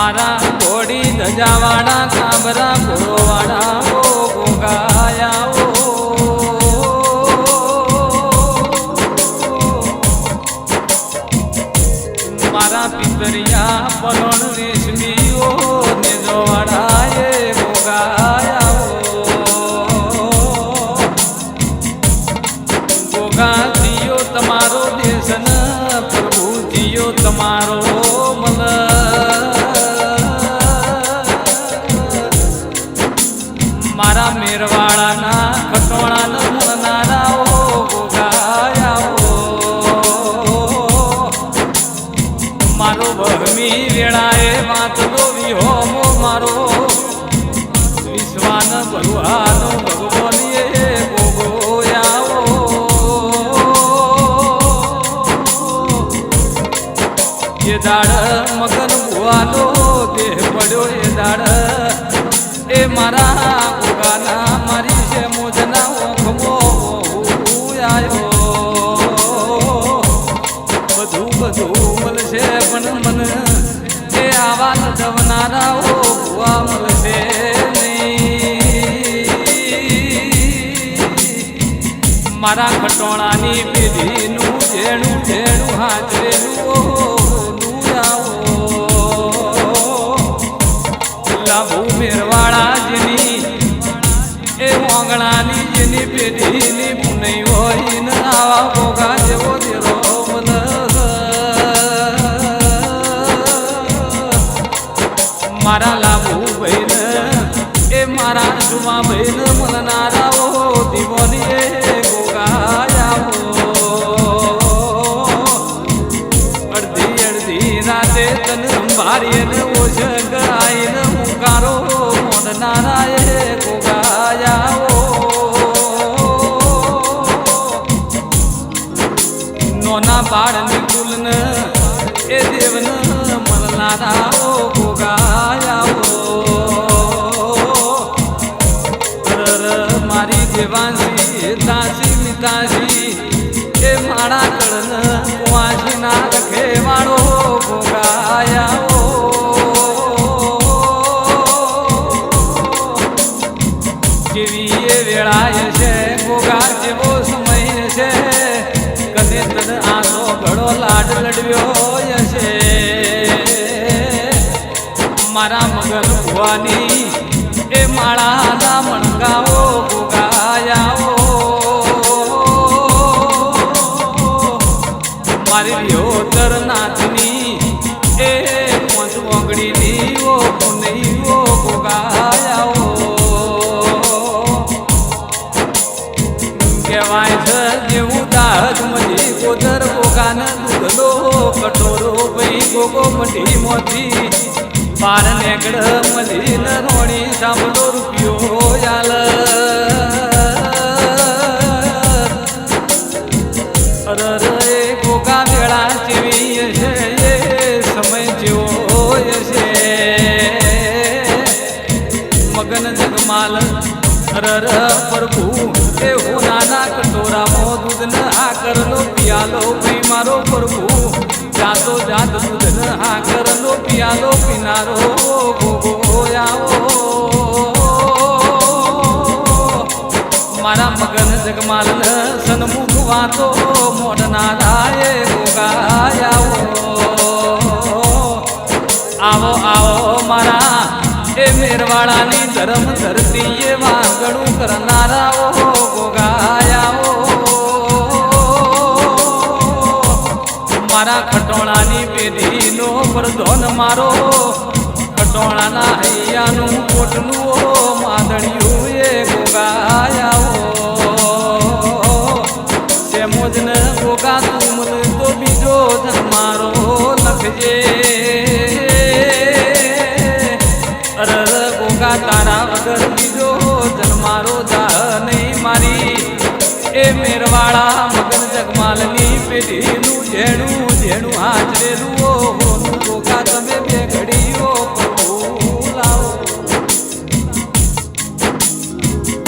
મારા ઘોડી ધજાવાળા કાબરા ઘોડોવાળા ઓ ગોગાયા ઓ મારા પિતરિયા પલોણ રેશમીઓ ને જોવાળા એ ગોગાયા ઓ ગોગા જીયો તમારો દેશન પ્રભુ જીયો તમારો મલ મારા મેરવાળાના ખટોળાના મળનારા ઓ ગોગાયા ઓ મારો ભગમી વેળાએ વાંચલો વિહોમો મારો વિશ્વાન ભગવાનો ભગવાનીએ ગોગોયા એ દાડ મગન ભુવાનો દેહ પડ્યો એ દાડ એ મારા ગોગાના મારી છે મોજના ઓખમો આયો બધું મળશે પણ મને એ આવા લડવનારા ઓ ભુવા મળશે નહીં મારા ખટોણાની પેઢીનું ઝેણું ઝેણું હાજરેલું લાભુ મેરવાળા જેની એ મોંગણાની જેની પેઢીની પુનઈ હોય ને આવા ભોગા જેવો દેરો મન મારા લાભુ ભાઈને એ મારા જુમા ભાઈને મળનારાઓ દીવોની એ ગોગાયાઓ અડધી રાતે તન અંબારીને ઓછ આઈને મુકારો મોડનારા એ ગોગાયાઓ નોના બાળની કુલને એ દેવને મળનારાઓ ગોગાયાઓ મારી દેવાંશી દાસી મિતાસી એ મારા કળને કુવાસી ના રખે વાળો ગોગાયાઓ જેવી એ વેળાય છે ગોગા જેવો સમય છે કદે તન આનો ઘડો લાડ લડવ્યો છે મારા મગન ભુવાની એ માળાના મણકાઓ ગોગાયાઓ મારી વ્યોતર નાથની એ મોજ મોગડીની ઓ પુનઈ ઓ ગોગાયાઓ કહેવાય છે જેવું દાહજ મજી ગોદર ગોગાને દૂધલો કટોરો ભાઈ ગોગો મઢી મોતી પાર નેકડ મલીન રોણી સાંભળો રૂપિયો યાલ અરર એ ગોગા વેળા જેવી છે એ સમય જેવો છે મગન જગમાલ અરર પ્રભુ એ હોનાના કટોરામાં દૂધને આ કરલો પિયાલો ભાઈ મારો પ્રભુ જાતો જાત દૂધને આ કરલો પિયાલો પીનારો ગોગોયાઓ મારા મગન જગમાલને સન્મુખ વાતો મોડનારા એ ગોગાયાઓ આવો આવો મારા એ મેરવાળાની ધર્મ ધરતી એ વાગણું કરનારાઓ ગોગાયાઓ મારા ખટોણાની પેઢીનો પ્રધોન મારો ખટોણાના હૈયાનું કોટનું માદણિયું એ ગોગાયાઓ મોજને ગોગા તું મને તો બીજો મારો લખજે અરર ગોગા તારા વગર બીજો જન્મારો જા નહીં મારી એ મેરવાળા મગન જગમાલની પેઢીનું ઝેણું હાજરેલું ગોગા તમે